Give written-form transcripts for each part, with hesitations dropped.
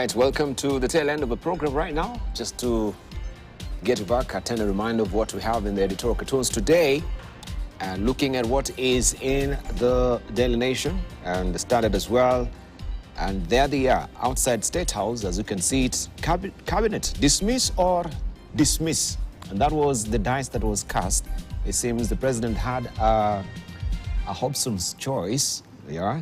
right, welcome to the tail end of the program right now. Just to get you back, attend a reminder of what we have in the editorial cartoons today, and looking at what is in the Daily Nation and the Standard as well. And there they are, outside State House, as you can see it, cabinet, dismiss or dismiss. And that was the dice that was cast. It seems the president had a Hobson's choice, yeah.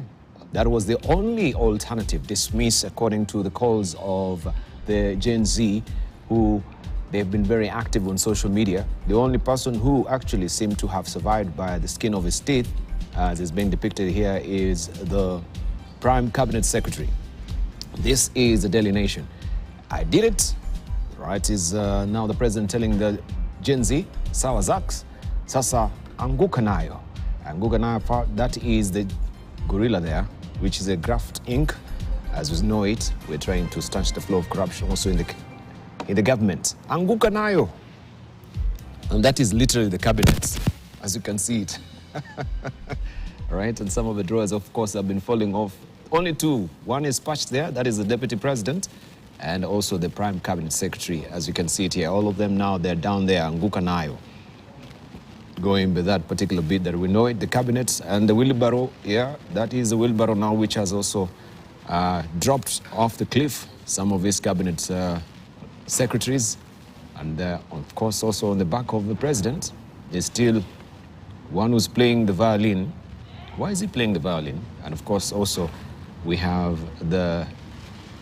That was the only alternative, dismiss, according to the calls of the Gen Z, who they've been very active on social media. The only person who actually seemed to have survived by the skin of his teeth, as is being depicted here, is the Prime Cabinet Secretary. This is the Daily Nation. I did it, right? Is now the president telling the Gen Z, sawa zaks, sasa anguka nayo. Anguka nayo, that is the gorilla there, which is a graft ink. As we know it, we're trying to stanch the flow of corruption also in the government. Anguka nayo. And that is literally the cabinet, as you can see it. Right? And some of the drawers, of course, have been falling off. Only two. One is patched there, that is the deputy president, and also the prime cabinet secretary, as you can see it here. All of them now, they're down there, anguka nayo. Going with that particular bit that we know it, the cabinet and the wheelbarrow, yeah, that is the wheelbarrow now, which has also dropped off the cliff some of his cabinet secretaries. And of course, also on the back of the president, there's still one who's playing the violin. Why is he playing the violin? And of course, also, we have the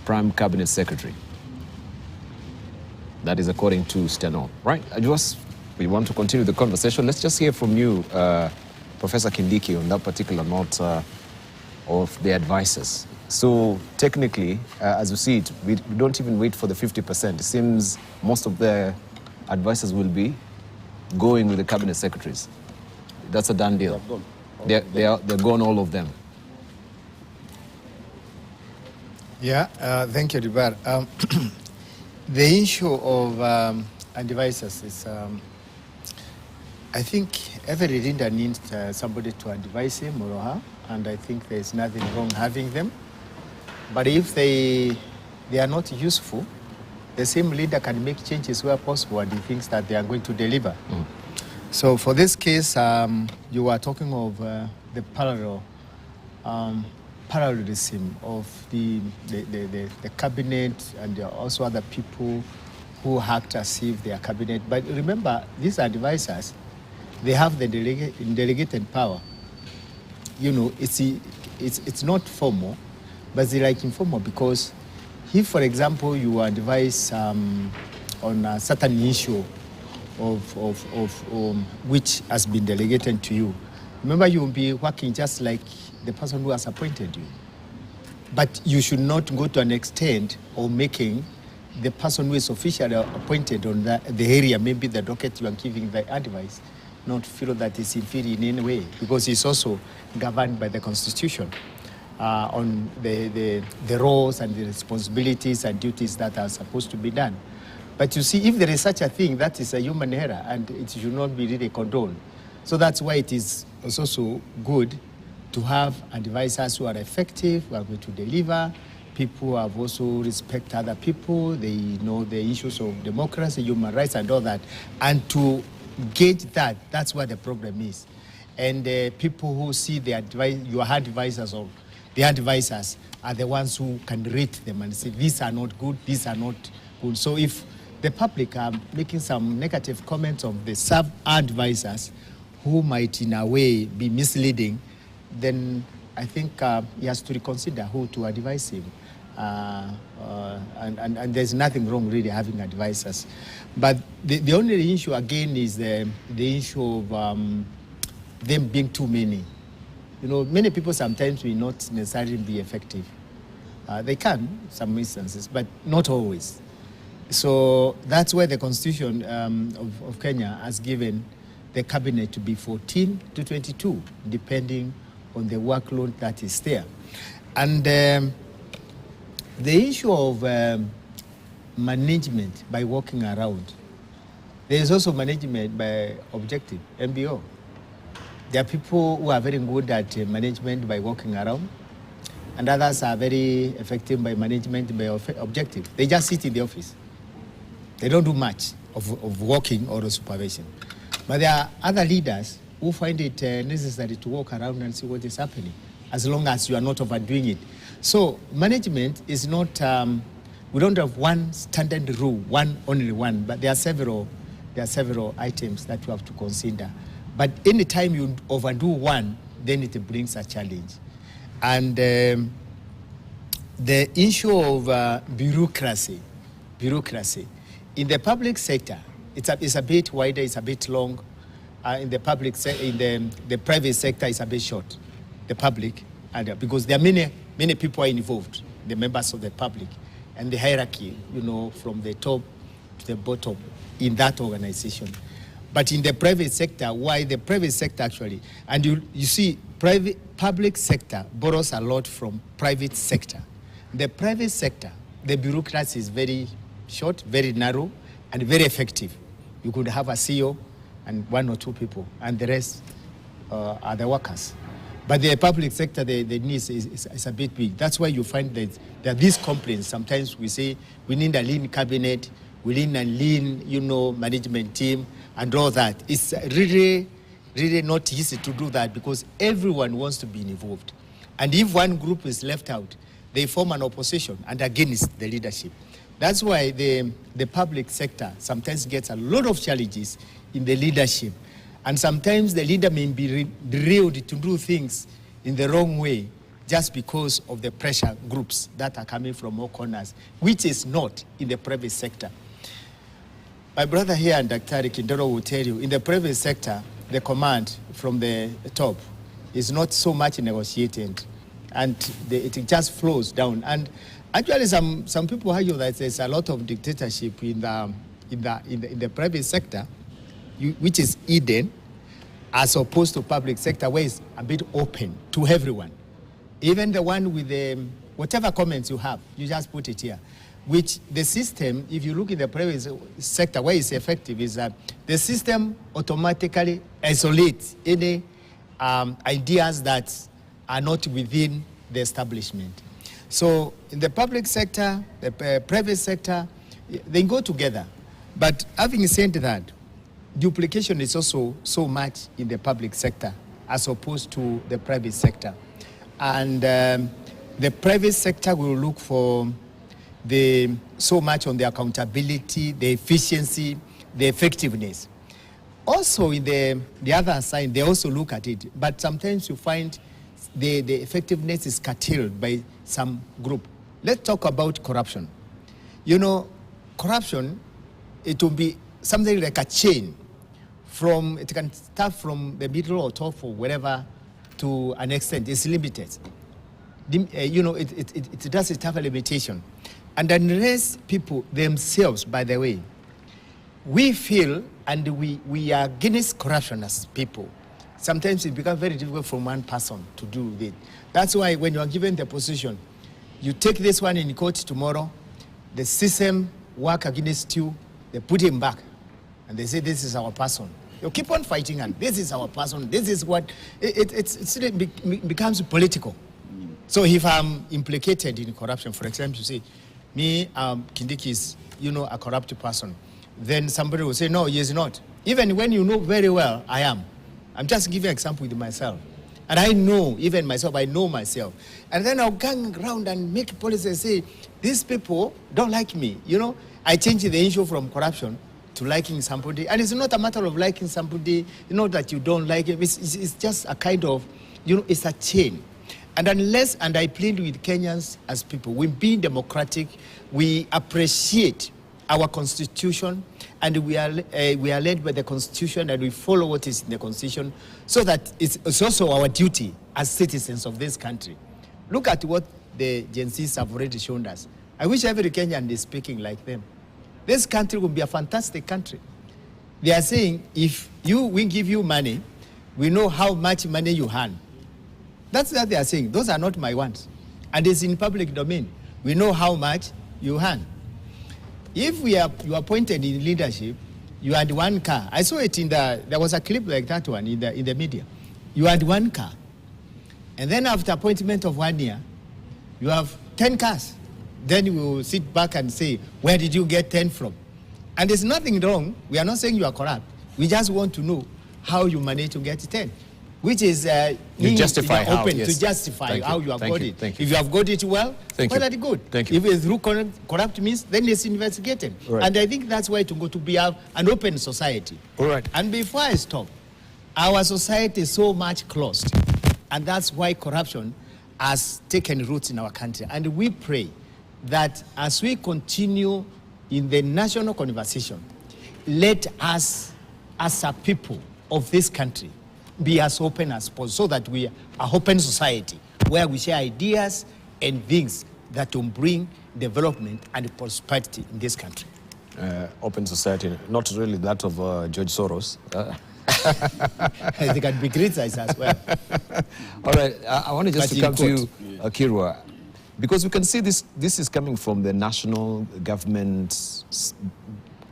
prime cabinet secretary. That is according to Steno, right? We want to continue the conversation. Let's just hear from you, Professor Kindiki, on that particular note of the advisors. So technically, as you see it, we don't even wait for the 50%. It seems most of the advisors will be going with the cabinet secretaries. That's a done deal. They're gone, all of them. Yeah, thank you, Dibar. The issue of advisors is, I think every leader needs somebody to advise him or her, and I think there's nothing wrong having them. But if they are not useful, the same leader can make changes where possible, and he thinks that they are going to deliver. Mm. So for this case, you were talking of the parallelism of the cabinet and also other people who act as if they are cabinet. But remember, these advisors, they have the delegated power. You know, it's not formal, but it's like informal, because if, for example, you advise on a certain issue of which has been delegated to you, remember, you will be working just like the person who has appointed you. But you should not go to an extent of making the person who is officially appointed on the area, maybe the docket you are giving the advice, not feel that it's inferior in any way, because it's also governed by the Constitution on the roles and the responsibilities and duties that are supposed to be done. But you see, if there is such a thing, that is a human error, and it should not be really condoned. So that's why it is also good to have advisors who are effective, who are going to deliver, people who have also respect other people, they know the issues of democracy, human rights, and all that. And to gauge that, that's what the problem is. And people who see your advisors, or the advisors are the ones who can rate them and say, these are not good, these are not good. So if the public are making some negative comments of the sub-advisors who might in a way be misleading, then I think he has to reconsider who to advise him. And there's nothing wrong really having advisors. But the only issue again is the issue of them being too many. You know, many people sometimes will not necessarily be effective. They can, some instances, but not always. So that's why the Constitution of Kenya has given the cabinet to be 14 to 22, depending on the workload that is there. And the issue of management by walking around, there is also management by objective, MBO. There are people who are very good at management by walking around, and others are very effective by management, by objective. They just sit in the office. They don't do much of working or supervision. But there are other leaders who find it necessary to walk around and see what is happening, as long as you are not overdoing it. So management is not, we don't have one standard rule, only one, but there are several items that you have to consider. But any time you overdo one, then it brings a challenge. And the issue of bureaucracy, in the public sector, it's a bit wider, it's a bit long. In the public the private sector is a bit short. The public, because there are many people are involved, the members of the public, and the hierarchy, from the top to the bottom in that organization. But in the private sector, why the private sector actually, and you see, public sector borrows a lot from private sector. The private sector, the bureaucracy is very short, very narrow, and very effective. You could have a CEO and one or two people, and the rest are the workers. But the public sector, the needs is a bit big. That's why you find that there are these complaints. Sometimes we say we need a lean cabinet, we need a lean, management team, and all that. It's really not easy to do that because everyone wants to be involved. And if one group is left out, they form an opposition and against the leadership. That's why the public sector sometimes gets a lot of challenges in the leadership. And sometimes the leader may be derailed to do things in the wrong way just because of the pressure groups that are coming from all corners, which is not in the private sector. My brother here and Dr. Kindoro will tell you, in the private sector, the command from the top is not so much negotiated, and it just flows down. And actually, some people argue that there's a lot of dictatorship in the private sector, which is hidden, as opposed to public sector, where it's a bit open to everyone. Even the one with the whatever comments you have, you just put it here. Which the system, if you look in the private sector, where it's effective, is that the system automatically isolates any ideas that are not within the establishment. So in the public sector, the private sector, they go together. But having said that, duplication is also so much in the public sector as opposed to the private sector. And the private sector will look for so much on the accountability, the efficiency, the effectiveness. Also in the other side, they also look at it, but sometimes you find the effectiveness is curtailed by some group. Let's talk about corruption. Corruption, it will be something like a chain. It can start from the middle or top or wherever to an extent. It's limited. It does have a limitation. And unless people themselves, by the way, we feel and we are against corruption as people, sometimes it becomes very difficult for one person to do it. That's why when you are given the position, you take this one in court tomorrow, the system work against you, they put him back, and they say, this is our person. You keep on fighting, and this is our person, this is what, it becomes political. So if I'm implicated in corruption, for example, you say, me, Kindiki is, a corrupt person, then somebody will say, no, he is not. Even when you know very well, I am. I'm just giving an example with myself. And I know, even myself, I know myself. And then I'll gang around and make policy and say, these people don't like me. I change the issue from corruption to liking somebody. And it's not a matter of liking somebody, that you don't like him. It's just a kind of, it's a chain. And I plead with Kenyans as people, we be democratic, we appreciate our constitution, and we are led by the constitution, and we follow what is in the constitution, so that it's also our duty as citizens of this country. Look at what the Gen Zs have already shown us. I wish every Kenyan is speaking like them. This country will be a fantastic country. They are saying, if we give you money, we know how much money you earn. That's what they are saying. Those are not my ones. And it's in public domain. We know how much you earn. If you are appointed in leadership, you had one car. I saw it there was a clip like that one in the media. You had one car. And then after appointment of 1 year, you have 10 cars. Then you will sit back and say, where did you get 10 from? And there's nothing wrong. We are not saying you are corrupt. We just want to know how you manage to get 10, which is you justify how, open yes. to justify how you have got it. Thank you. If you have got it well, very good. Thank you. If it's through corrupt means, then it's investigated. Right. And I think that's why to be an open society. All right. And before I stop, our society is so much closed, and that's why corruption has taken roots in our country. And we pray that as we continue in the national conversation, let us, as a people of this country, be as open as possible, so that we are an open society where we share ideas and things that will bring development and prosperity in this country. Open society, not really that of George Soros. They can be criticized as well. All right, I want to just come to you, Kirwa, because we can see this is coming from the national government's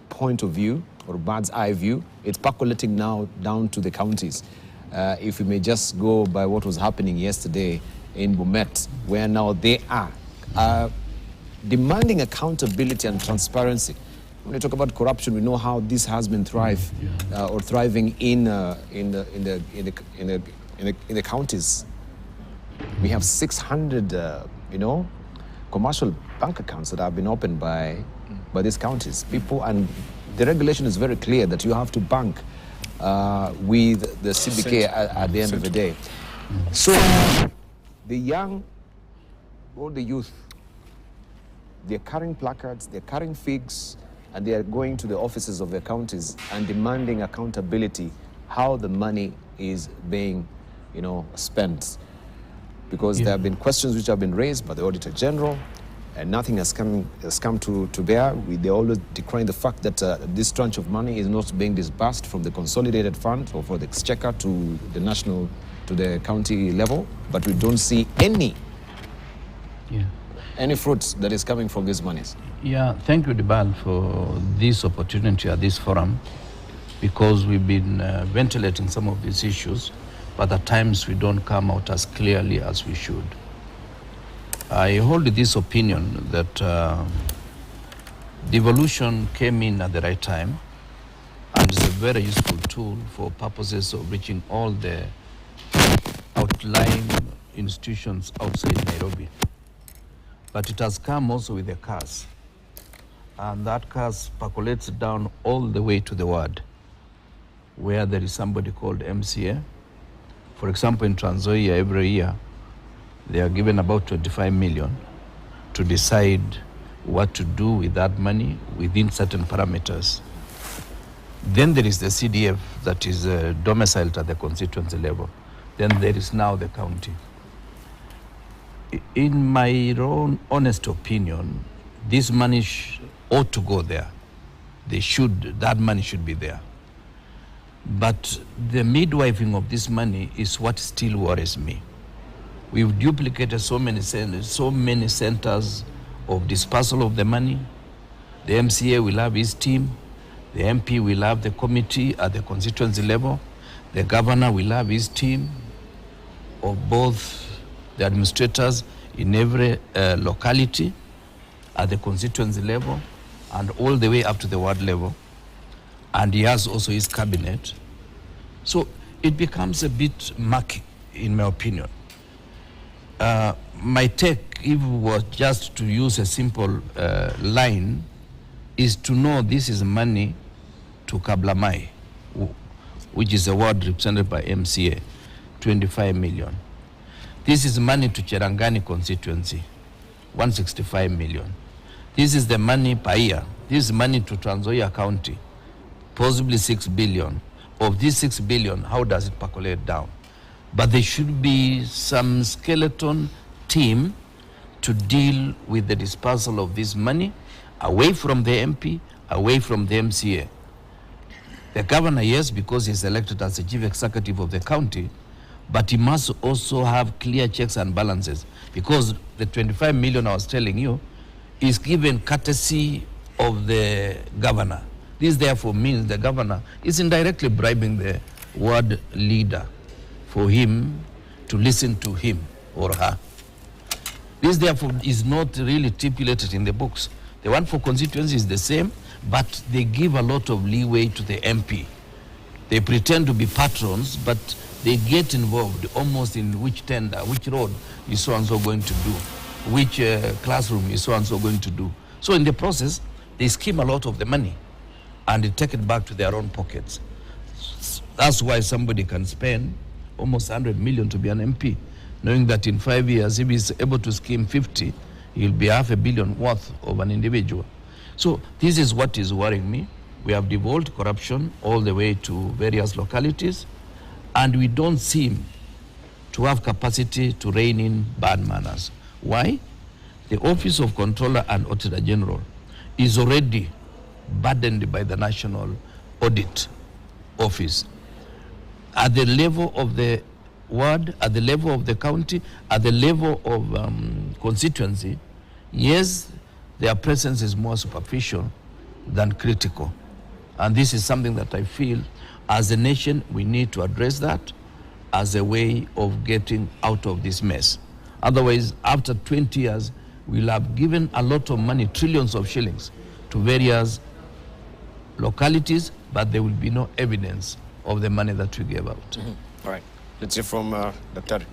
point of view, or bird's eye view. It's percolating now down to the counties. If we may just go by what was happening yesterday in Bomet, where now they are demanding accountability and transparency. When we talk about corruption, we know how this has been thriving in the counties. We have 600, commercial bank accounts that have been opened by these counties. People, and the regulation is very clear that you have to bank with the civic at the end of the day. So the young, all the youth, they're carrying placards, they're carrying figs, and they are going to the offices of their counties and demanding accountability how the money is being, spent. Because there have been questions which have been raised by the Auditor General, and nothing has come to bear. They're always decrying the fact that this tranche of money is not being disbursed from the consolidated fund or for the exchequer to the national, to the county level, but we don't see any fruits that is coming from these monies. Yeah, thank you, Dibal, for this opportunity at this forum, because we've been ventilating some of these issues, but at times we don't come out as clearly as we should. I hold this opinion that devolution came in at the right time, and is a very useful tool for purposes of reaching all the outlying institutions outside Nairobi. But it has come also with a curse, and that curse percolates down all the way to the ward, where there is somebody called MCA. For example, in Trans Nzoia, every year, they are given about 25 million to decide what to do with that money within certain parameters. Then there is the CDF that is domiciled at the constituency level. Then there is now the county. In my own honest opinion, this money ought to go there. That money should be there. But the midwifing of this money is what still worries me. We've duplicated so many centers of dispersal of the money. The MCA will have his team. The MP will have the committee at the constituency level. The governor will have his team of both the administrators in every locality at the constituency level and all the way up to the ward level. And he has also his cabinet. So it becomes a bit murky, in my opinion. My take, if it was just to use a simple line, is to know this is money to Kablamai, which is a ward represented by MCA, 25 million. This is money to Cherangani constituency, 165 million. This is the money per year. This is money to Trans Nzoia County, possibly 6 billion. Of this 6 billion, how does it percolate down? But there should be some skeleton team to deal with the dispersal of this money away from the MP, away from the MCA. The governor, yes, because he's elected as the chief executive of the county, but he must also have clear checks and balances, because the 25 million I was telling you is given courtesy of the governor. This therefore means the governor is indirectly bribing the ward leader for him to listen to him or her. This, therefore, is not really stipulated in the books. The one for constituency is the same, but they give a lot of leeway to the MP. They pretend to be patrons, but they get involved almost in which tender, which road is so-and-so going to do, which classroom is so-and-so going to do. So in the process, they skim a lot of the money and they take it back to their own pockets. That's why somebody can spend almost 100 million to be an MP, knowing that in 5 years, if he's able to skim 50, he'll be $500 million worth of an individual. So this is what is worrying me. We have devolved corruption all the way to various localities, and we don't seem to have capacity to rein in bad manners. Why? The Office of Controller and Auditor General is already burdened by the National Audit Office. At the level of the ward, at the level of the county, at the level of constituency, yes, their presence is more superficial than critical. And this is something that I feel, as a nation, we need to address that as a way of getting out of this mess. Otherwise, after 20 years, we'll have given a lot of money, trillions of shillings, to various localities, but there will be no evidence of the money that we gave out. Mm-hmm. All right. Let's hear from Dr.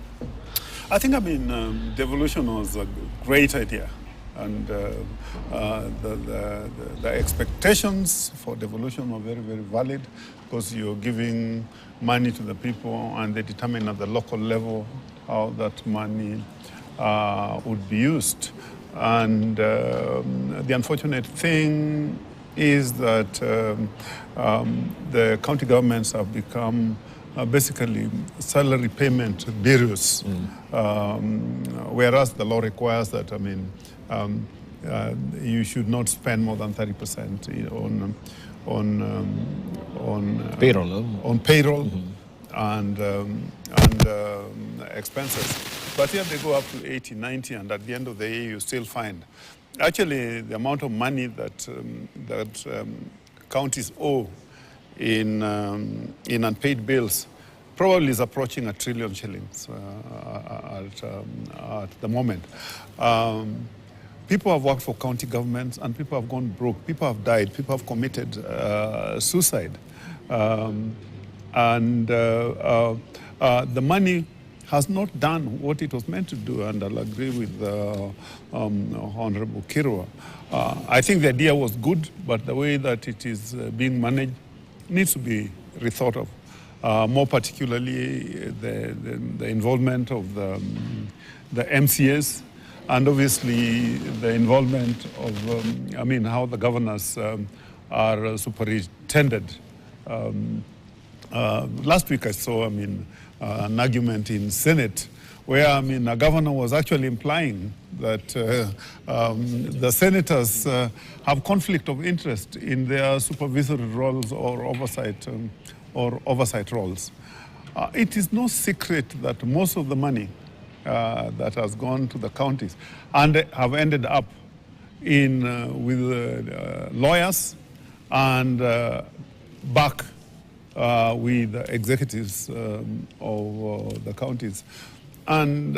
I think, devolution was a great idea. And the expectations for devolution were very, very valid, because you're giving money to the people and they determine at the local level how that money would be used. And the unfortunate thing is that the county governments have become basically salary payment bureaus, whereas the law requires that, you should not spend more than 30% on payroll, on payroll and expenses. But here they go up to 80, 90, and at the end of the year you still find. Actually, the amount of money that counties owe in unpaid bills probably is approaching 1 trillion shillings at the moment. People have worked for county governments and people have gone broke. People have died. People have committed suicide. The money has not done what it was meant to do, and I'll agree with Honorable Kirwa. I think the idea was good, but the way that it is being managed needs to be rethought of. More particularly, the involvement of the MCAs, and obviously the involvement of, how the governors are superintended. Last week I saw, an argument in Senate where, a governor was actually implying that the senators have conflict of interest in their supervisory roles or oversight roles. It is no secret that most of the money that has gone to the counties and have ended up in with lawyers and back with the executives of the counties. And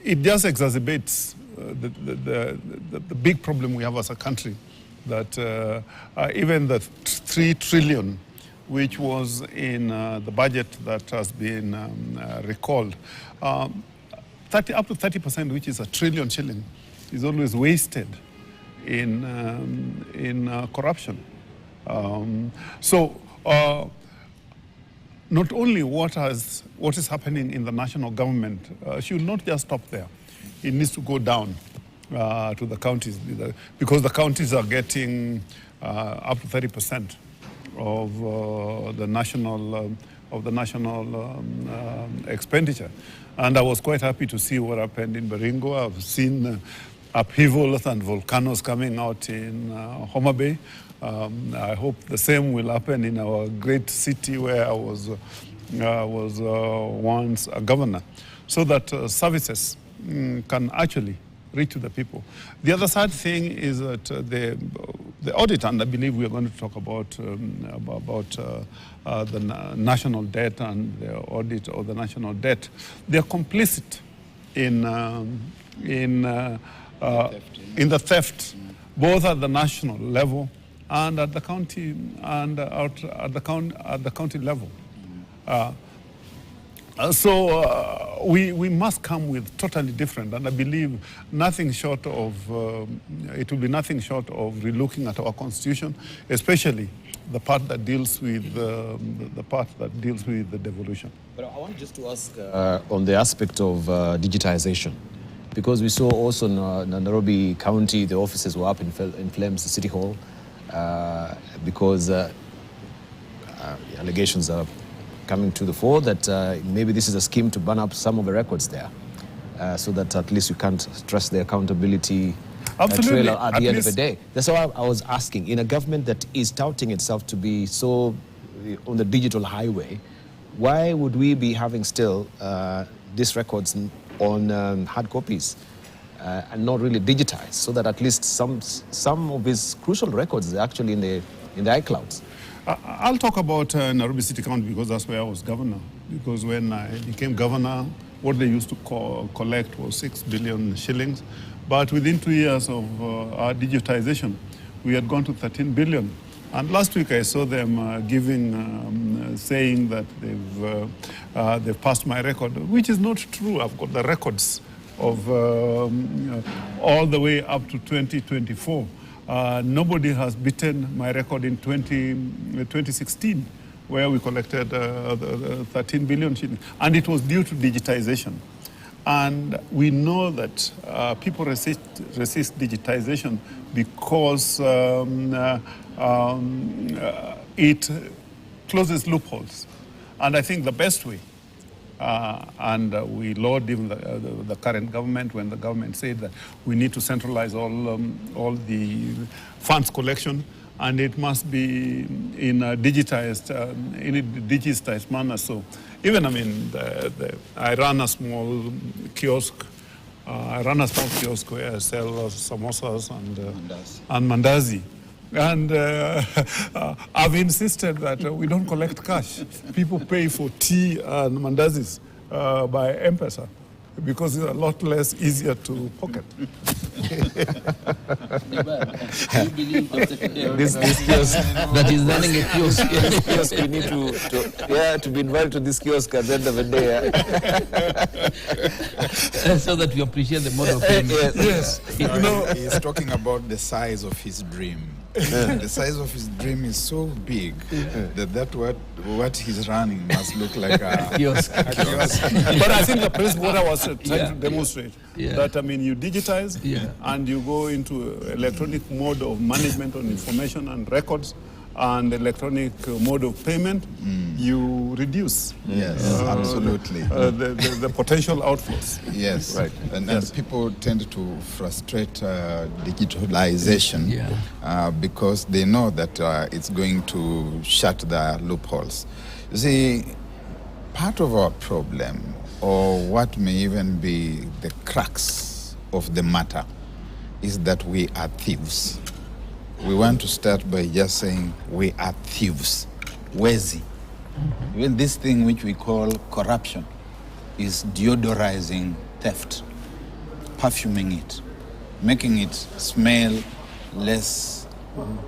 it just exacerbates the big problem we have as a country, that even the 3 trillion, which was in the budget that has been recalled, up to 30%, which is 1 trillion shilling, is always wasted in corruption. Not only what is happening in the national government should not just stop there. It needs to go down to the counties, because the counties are getting up to 30% of the national expenditure. And I was quite happy to see what happened in Baringo. I've seen upheavals and volcanoes coming out in Homa Bay. I hope the same will happen in our great city where I was once a governor, so that services can actually reach to the people. The other sad thing is that the audit, and I believe we are going to talk about the national debt and the audit of the national debt, they are complicit in in the theft, both at the national level and at the county and at the county level. So we must come with totally different, and I believe nothing short of it will be nothing short of relooking at our constitution, especially the part that deals with the devolution. But I want just to ask on the aspect of digitization, because we saw also in Nairobi County the offices were up in flames, the City Hall, because allegations are coming to the fore that maybe this is a scheme to burn up some of the records there, so that at least you can't trust the accountability trail at the end of the day. That's why I was asking, in a government that is touting itself to be so on the digital highway, why would we be having still these records on hard copies and not really digitized, so that at least some of these crucial records are actually in the iClouds? I'll talk about Nairobi City County because that's where I was governor. Because when I became governor, what they used to collect was 6 billion shillings. But within 2 years of our digitization, we had gone to 13 billion. And last week I saw them saying that they've passed my record, which is not true. I've got the records of all the way up to 2024. Nobody has beaten my record in 2016, where we collected 13 billion shillings. And it was due to digitization. And we know that people resist digitization because it closes loopholes. And I think the best way, and we lauded even the current government when the government said that we need to centralize all the funds collection, and it must be in a digitized manner. So even, I mean, I run a small kiosk. Where I sell samosas and mandazi. And I've insisted that we don't collect cash. People pay for tea and mandazis by M-Pesa because it's a lot less easier to pocket. This kiosk That is running a kiosk. this kiosk, we need to be invited to this kiosk at the end of the day. So that we appreciate the mode of payment. Yes. You know, he's talking about the size of his dream. The size of his dream is so big that what he's running must look like a Kiosk. But I think the principle what I was trying to demonstrate, that I mean you digitize and you go into electronic mode of management on information and records and electronic mode of payment, you reduce absolutely the potential outflows. Yes, right. And people tend to frustrate digitalization because they know that it's going to shut the loopholes. You see, part of our problem, or what may even be the crux of the matter, is that we are thieves. We want to start by just saying we are thieves. Wezi. Even this thing which we call corruption is deodorizing theft, perfuming it, making it smell less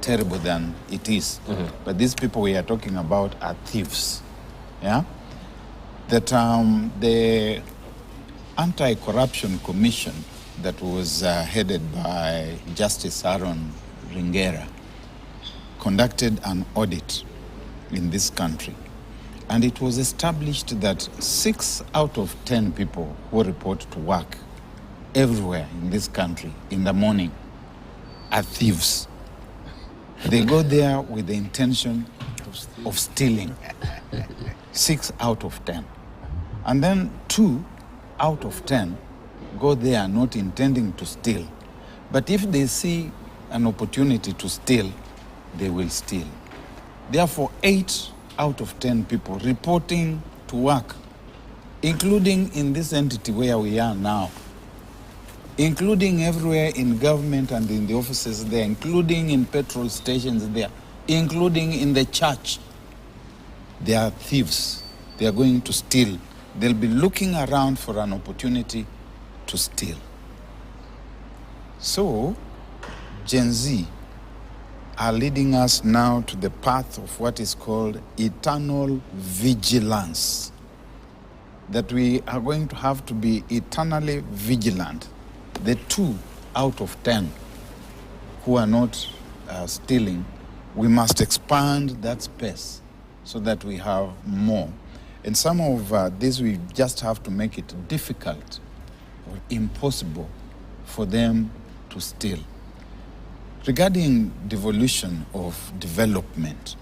terrible than it is. But these people we are talking about are thieves. Yeah? That the Anti-Corruption Commission that was headed by Justice Aaron Ringera conducted an audit in this country, and it was established that 6 out of 10 people who report to work everywhere in this country in the morning are thieves. They go there with the intention of stealing. 6 out of 10. And then 2 out of 10 go there not intending to steal. But if they see an opportunity to steal, they will steal. Therefore, 8 out of 10 people reporting to work, including in this entity where we are now, including everywhere in government and in the offices there, including in petrol stations there, including in the church, they are thieves. They are going to steal. They'll be looking around for an opportunity to steal. So, Gen Z are leading us now to the path of what is called eternal vigilance. That we are going to have to be eternally vigilant. The 2 out of 10 who are not stealing, we must expand that space so that we have more. And some of these, we just have to make it difficult or impossible for them to steal. Regarding devolution of development,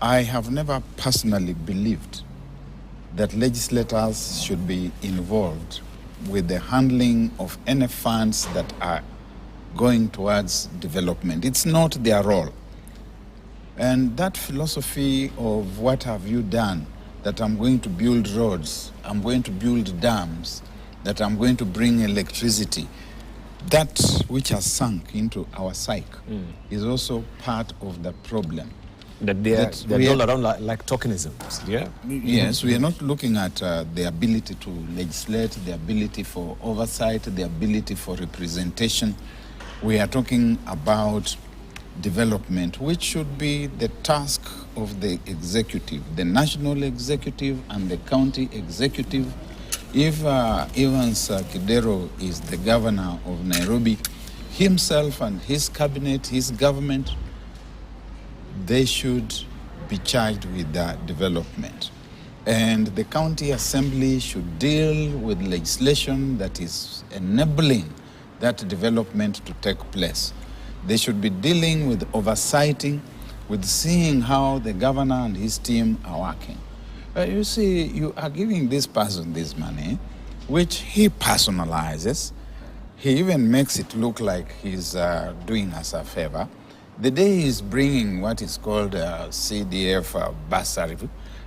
I have never personally believed that legislators should be involved with the handling of any funds that are going towards development. It's not their role. And that philosophy of what have you done, that I'm going to build roads, I'm going to build dams, that I'm going to bring electricity, that which has sunk into our psyche is also part of the problem. That they're all around like tokenism. Yeah. Yes, we are not looking at the ability to legislate, the ability for oversight, the ability for representation. We are talking about development, which should be the task of the executive, the national executive and the county executive. If Evans Kidero is the governor of Nairobi, himself and his cabinet, his government, they should be charged with that development. And the county assembly should deal with legislation that is enabling that development to take place. They should be dealing with oversighting, with seeing how the governor and his team are working. You see, you are giving this person this money, which he personalizes. He even makes it look like he's doing us a favor. The day he's bringing what is called CDF bursary,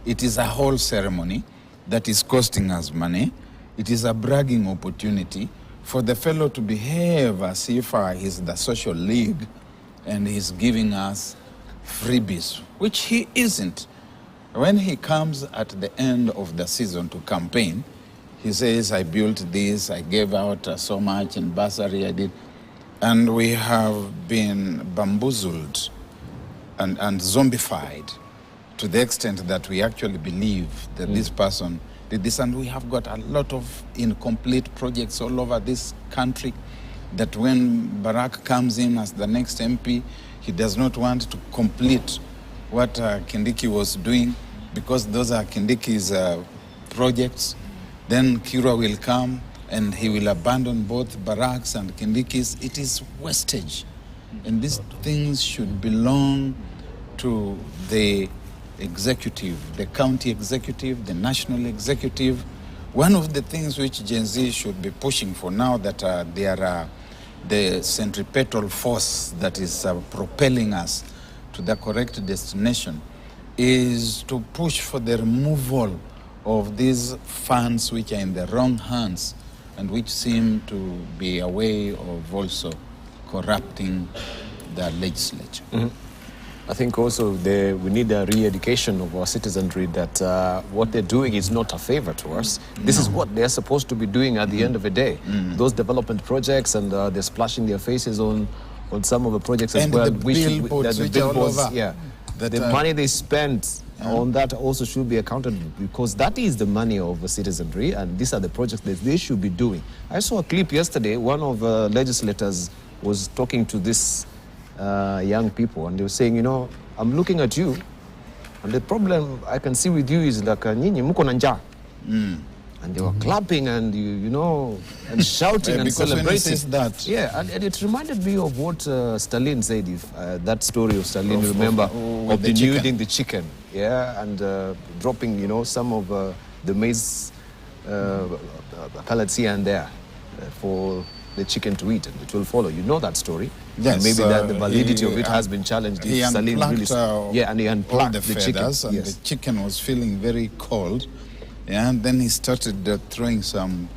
it is a whole ceremony that is costing us money. It is a bragging opportunity for the fellow to behave as if he's the social league and he's giving us freebies, which he isn't. When he comes at the end of the season to campaign, he says, I built this, I gave out so much in bursary I did. And we have been bamboozled and zombified to the extent that we actually believe that this person did this. And we have got a lot of incomplete projects all over this country that when Barack comes in as the next MP, he does not want to complete what Kindiki was doing because those are Kindiki's projects. Then Kira will come and he will abandon both Barack's and Kindiki's. It is wastage. And these things should belong to the executive, the county executive, the national executive. One of the things which Gen Z should be pushing for now that they are the centripetal force that is propelling us to the correct destination is to push for the removal of these funds which are in the wrong hands and which seem to be a way of also corrupting the legislature. I think also we need a re-education of our citizenry that what they're doing is not a favor to us. This is what they're supposed to be doing at the end of the day. Those development projects, and they're splashing their faces on some of the projects as And well. the billboards which are all over. Yeah. That, the money they spent on that also should be accounted, because that is the money of the citizenry, and these are the projects that they should be doing. I saw a clip yesterday. One of the legislators was talking to this young people, and they were saying, you know, I'm looking at you, and the problem I can see with you is like, nyinyi muko na njaa. And they were clapping and you know, and shouting and celebrating. When he says that, yeah, and it reminded me of what Stalin said. If that story of Stalin, you remember, of denuding the chicken, yeah, and dropping, you know, some of the maize pellets here and there for the chicken to eat, and it will follow. You know that story. Yes, and maybe that the validity of it has been challenged. He unplugged and he unplugged the feathers, chicken. and the chicken was feeling very cold. Yeah, and then he started throwing some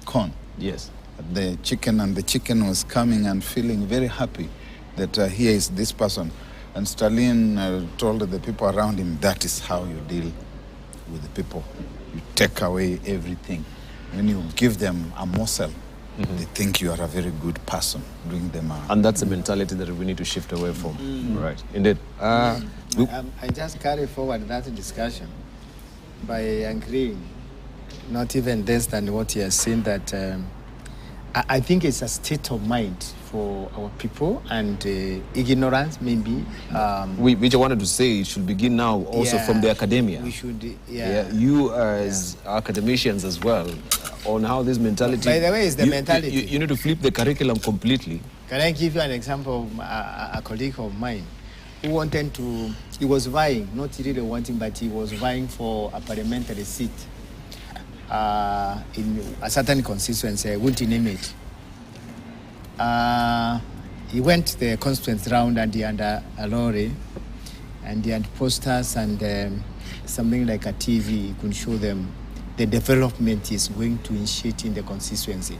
corn. Yes. The chicken was coming and feeling very happy that here is this person. And Stalin told the people around him, that is how you deal with the people. You take away everything. When you give them a morsel They think you are a very good person doing them. And that's a mentality that we need to shift away from. Right, indeed. I just carry forward that discussion by agreeing, not even less than what he has seen, that I think it's a state of mind for our people, and ignorance maybe. Which I wanted to say it should begin now also from the academia. We should, you as academicians as well, on how this mentality... By the way, it's the mentality. You need to flip the curriculum completely. Can I give you an example of a colleague of mine who wanted to... He was vying, not really wanting, but he was vying for a parliamentary seat in a certain constituency. I won't name it. He went the constituency round, and he had a lorry, and he had posters and something like a TV. He could show them the development is going to initiate in the constituency.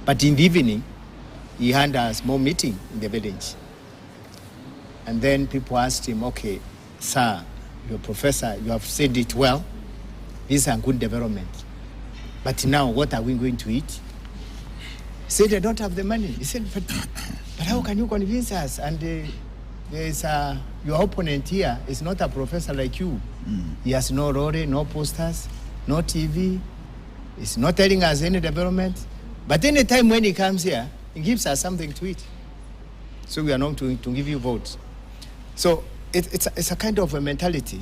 But in the evening, he had a small meeting in the village. And then people asked him, okay, sir, you're a professor, you have said it well. This is a good development. But now, what are we going to eat? He said, I don't have the money. He said, but how can you convince us? And your opponent here is not a professor like you. He has no lorry, no posters, no TV. He's not telling us any development. But any time when he comes here, he gives us something to eat. So we are not going to give you votes. So it's a kind of a mentality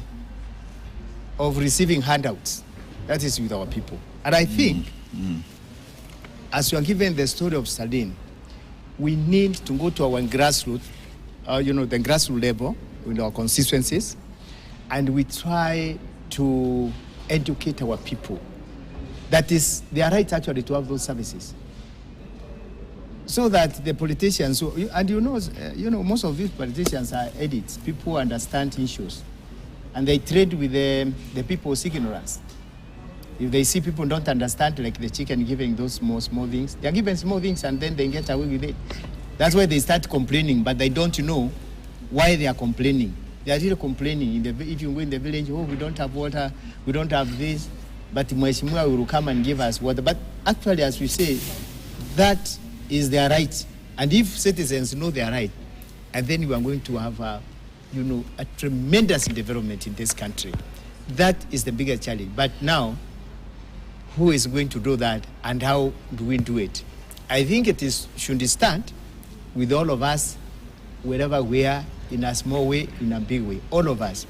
of receiving handouts. That is with our people. And I think, as you are given the story of Sardine, we need to go to our grassroots, the grassroots level with our constituencies, and we try to educate our people. That is their right actually to have those services. So that the politicians, and most of these politicians are edits, people who understand issues, and they trade with the people's ignorance. If they see people don't understand, like the chicken giving those small things, they are given small things and then they get away with it. That's why they start complaining, but they don't know why they are complaining. They are really complaining. If you go in the village, oh, we don't have water, we don't have this, but Mheshimiwa will come and give us water. But actually, as we say, that is their right. And if citizens know their right, and then we are going to have a tremendous development in this country. That is the biggest challenge. But now, who is going to do that, and how do we do it? I think should start with all of us, wherever we are, in a small way, in a big way, all of us.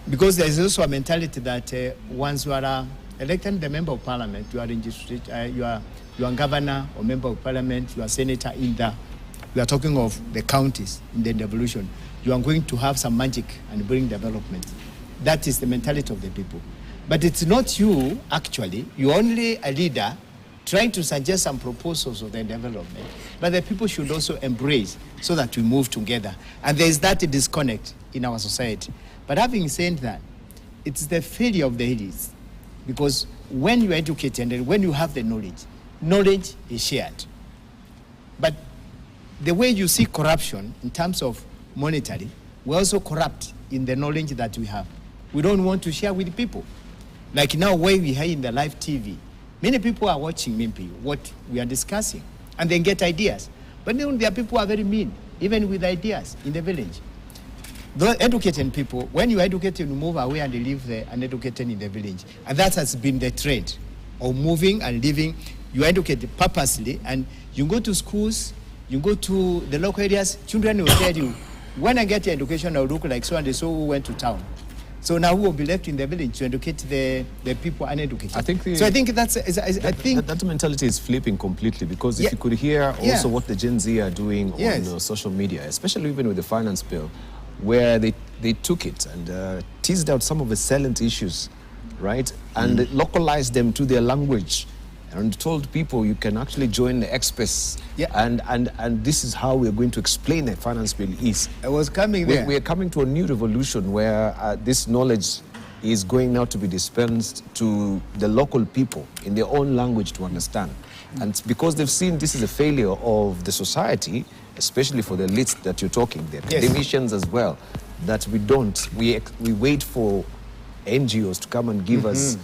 Because there is also a mentality that once you are elected the member of parliament, you are you are governor or member of parliament, you are senator we are talking of the counties in the devolution, you are going to have some magic and bring development. That is the mentality of the people. But it's not you, actually. You're only a leader trying to suggest some proposals of the development. But the people should also embrace so that we move together. And there is that disconnect in our society. But having said that, it's the failure of the elites. Because when you are educated and when you have the knowledge is shared. But the way you see corruption in terms of monetary, we also corrupt in the knowledge that we have. We don't want to share with people. Like now, where we are in the live TV, many people are watching maybe what we are discussing, and they get ideas. But then there are people who are very mean, even with ideas in the village. Those educated people, when you are educated, you move away and live there uneducated in the village. And that has been the trend of moving and living. You are educated purposely, and you go to schools, you go to the local areas, children will tell you, when I get education, I'll look like so and so who went to town. So now who will be left in the village to educate the people uneducated? I think that mentality is flipping completely, because if you could hear also what the Gen Z are doing on social media, especially even with the finance bill, where they took it and teased out some of the salient issues, right? And localized them to their language and told people you can actually join the express. And this is how we're going to explain the finance bill is. I was coming there. We are coming to a new revolution where this knowledge is going now to be dispensed to the local people in their own language to understand. And because they've seen this is a failure of the society, especially for the elites that you're talking, the academicians as well, that we wait for NGOs to come and give us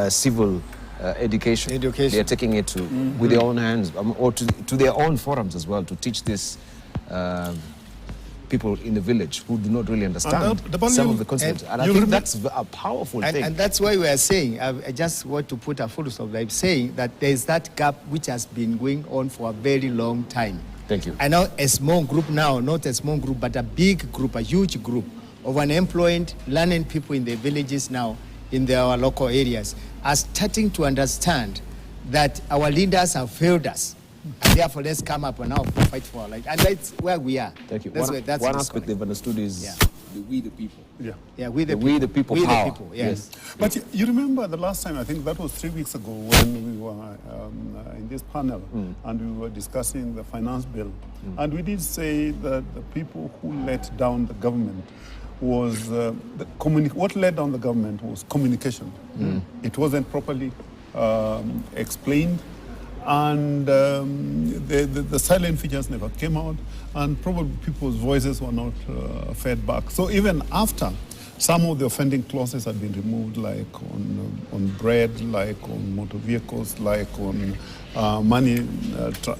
civil education. Education. They are taking it to with their own hands, or to their own forums as well, to teach this people in the village who do not really understand some of the concepts. And I think that's a powerful thing. And that's why we are saying, I just want to put a full stop. I'm saying that there is that gap which has been going on for a very long time. Thank you. I know a small group now, not a small group, but a big group, a huge group of unemployed, learning people in the villages now, in our local areas, are starting to understand that our leaders have failed us. And therefore, let's come up and now fight for our life. And that's where we are. Thank you. That's one aspect they've understood is we the people. Yeah, we the people. We power. the people, yes. But you remember the last time, I think that was 3 weeks ago, when we were in this panel and we were discussing the finance bill. And we did say that the people who let down the government was, what led down the government was communication. It wasn't properly explained. And the silent features never came out, and probably people's voices were not fed back. So even after some of the offending clauses had been removed, like on bread, like on motor vehicles, like on money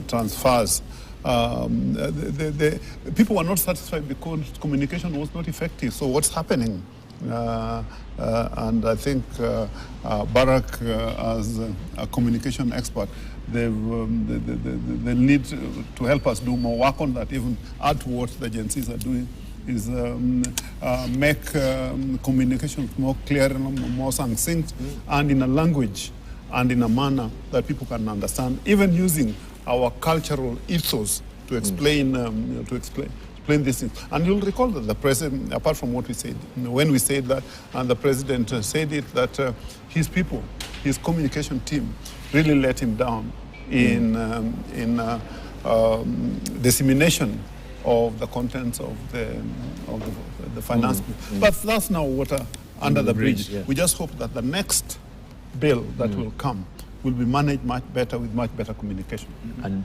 transfers, the people were not satisfied because communication was not effective. So what's happening? And I think Barack, as a communication expert, they need to help us do more work on that, even add to what the agencies are doing, is make communication more clear and more succinct, and in a language and in a manner that people can understand, even using our cultural ethos to explain explain these things. And you'll recall that the president, apart from what we said, when we said that, and the president said it, that his people, his communication team, really let him down in dissemination of the contents of the finance bill. But that's now water under the bridge. We just hope that the next bill that will come will be managed much better with much better communication. And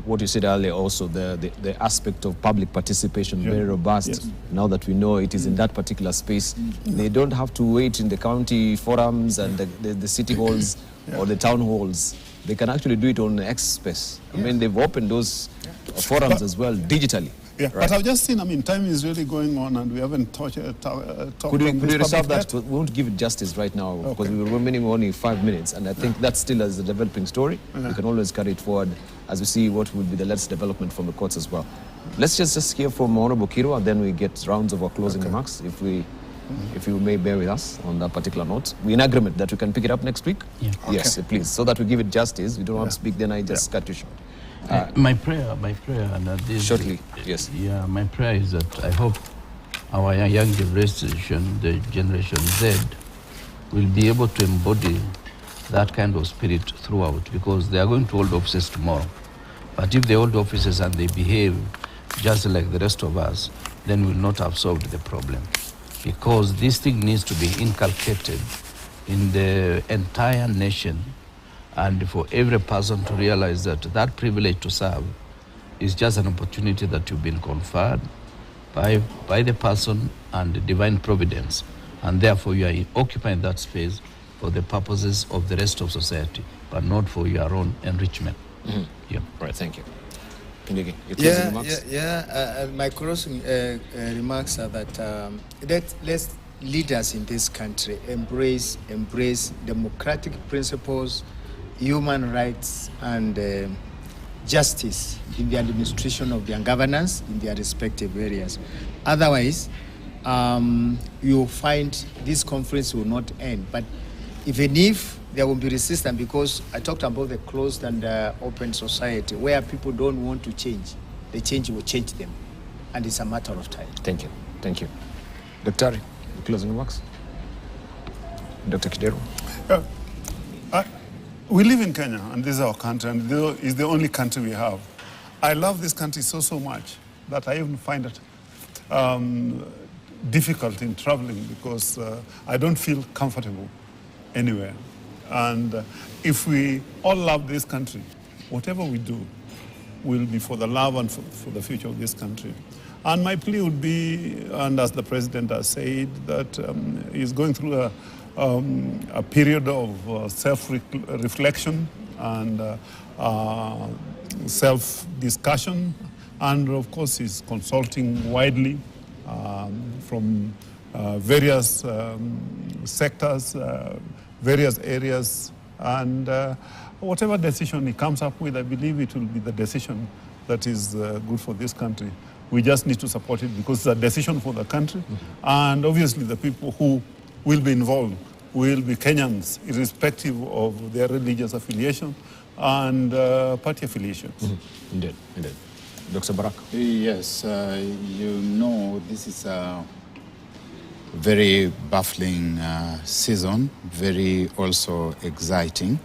what you said earlier also, the aspect of public participation, very robust. Yes. Now that we know it is in that particular space, they don't have to wait in the county forums and the city halls or the town halls. They can actually do it on X space. I mean, they've opened those forums as well digitally. Yeah, right. But I've just seen, I mean, time is really going on and we haven't talked Could we reserve that? We won't give it justice right now because we were remaining only 5 minutes, and I think that still is a developing story. We can always carry it forward as we see what will be the latest development from the courts as well. Let's just hear from Honorable Kiro, and then we get rounds of our closing remarks, if you may bear with us on that particular note. We're in agreement that we can pick it up next week? Yeah. Yes, please, so that we give it justice. We don't want to speak, then I just cut you short. My prayer, and this, shortly, yes. Yeah, my prayer is that I hope our young generation, the Generation Z, will be able to embody that kind of spirit throughout, because they are going to hold offices tomorrow. But if they hold offices and they behave just like the rest of us, then we'll not have solved the problem. Because this thing needs to be inculcated in the entire nation, and for every person to realize that that privilege to serve is just an opportunity that you've been conferred by the person and the divine providence, and therefore you are occupying that space for the purposes of the rest of society, but not for your own enrichment. Yeah. Right, thank you. Kindiki, your closing remarks? My closing remarks are that let's leaders in this country embrace democratic principles, human rights, and justice in the administration of their governance in their respective areas. Otherwise, you'll find this conference will not end. But even if there will be resistance, because I talked about the closed and open society where people don't want to change, the change will change them. And it's a matter of time. Thank you. Thank you. Dr. Closing remarks? Dr. Kidero? We live in Kenya, and this is our country, and it's the only country we have. I love this country so much that I even find it difficult in traveling, because I don't feel comfortable anywhere. And if we all love this country, whatever we do will be for the love and for the future of this country. And my plea would be, and as the president has said, that he's going through a period of self-reflection and self-discussion, and of course he's consulting widely from various sectors, various areas, and whatever decision he comes up with, I believe it will be the decision that is good for this country. We just need to support it because it's a decision for the country, and obviously the people who will be involved will be Kenyans, irrespective of their religious affiliation and party affiliations. Indeed, indeed. Dr. Barak? Yes, you know, this is a very baffling season, very also exciting.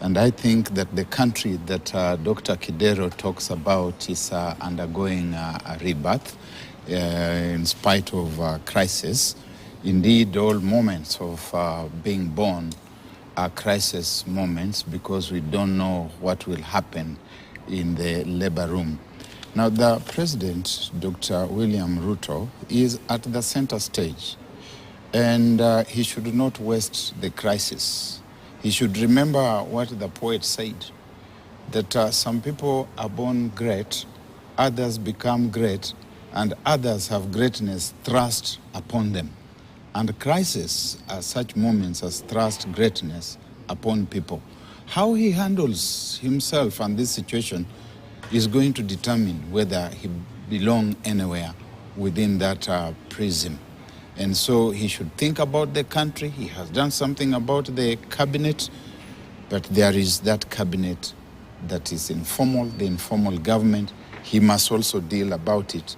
And I think that the country that Dr. Kidero talks about is undergoing a rebirth in spite of crisis. Indeed, all moments of being born are crisis moments because we don't know what will happen in the labor room. Now, the president, Dr. William Ruto, is at the center stage, and he should not waste the crisis. He should remember what the poet said, that some people are born great, others become great, and others have greatness thrust upon them. And crises are such moments as thrust greatness upon people. How he handles himself and this situation is going to determine whether he belongs anywhere within that prism. And so he should think about the country. He has done something about the cabinet, but there is that cabinet that is informal, the informal government. He must also deal about it,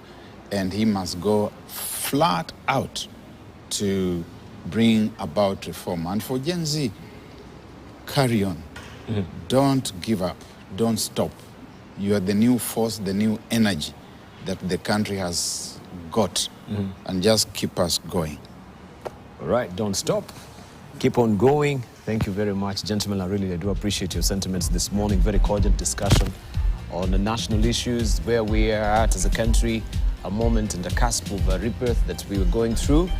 and he must go flat out to bring about reform. And for Gen Z, carry on. Don't give up. Don't stop. You are the new force, the new energy that the country has got, and just keep us going. All right, don't stop. Keep on going. Thank you very much, gentlemen. I really do appreciate your sentiments this morning. Very cordial discussion on the national issues, where we are at as a country, a moment and a cusp of a rebirth that we were going through,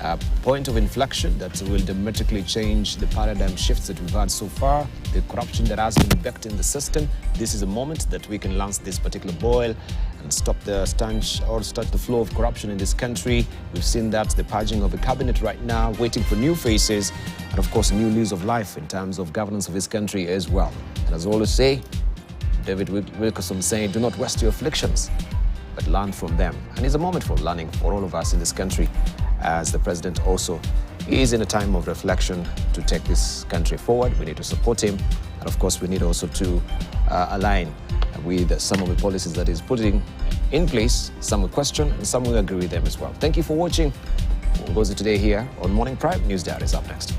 a point of inflection that will dramatically change the paradigm shifts that we've had so far, the corruption that has been baked in the system. This is a moment that we can lance this particular boil and stop the stench or start the flow of corruption in this country. We've seen that, the purging of the cabinet right now, waiting for new faces, and of course, new lease of life in terms of governance of this country as well. And as I always say, David Wilkerson saying, do not waste your afflictions, but learn from them. And it's a moment for learning for all of us in this country, as the president also is in a time of reflection to take this country forward. We need to support him. And of course, we need also to align with some of the policies that he's putting in place. Some will question and some will agree with them as well. Thank you for watching Uongozi today here on Morning Prime. News Diary is up next.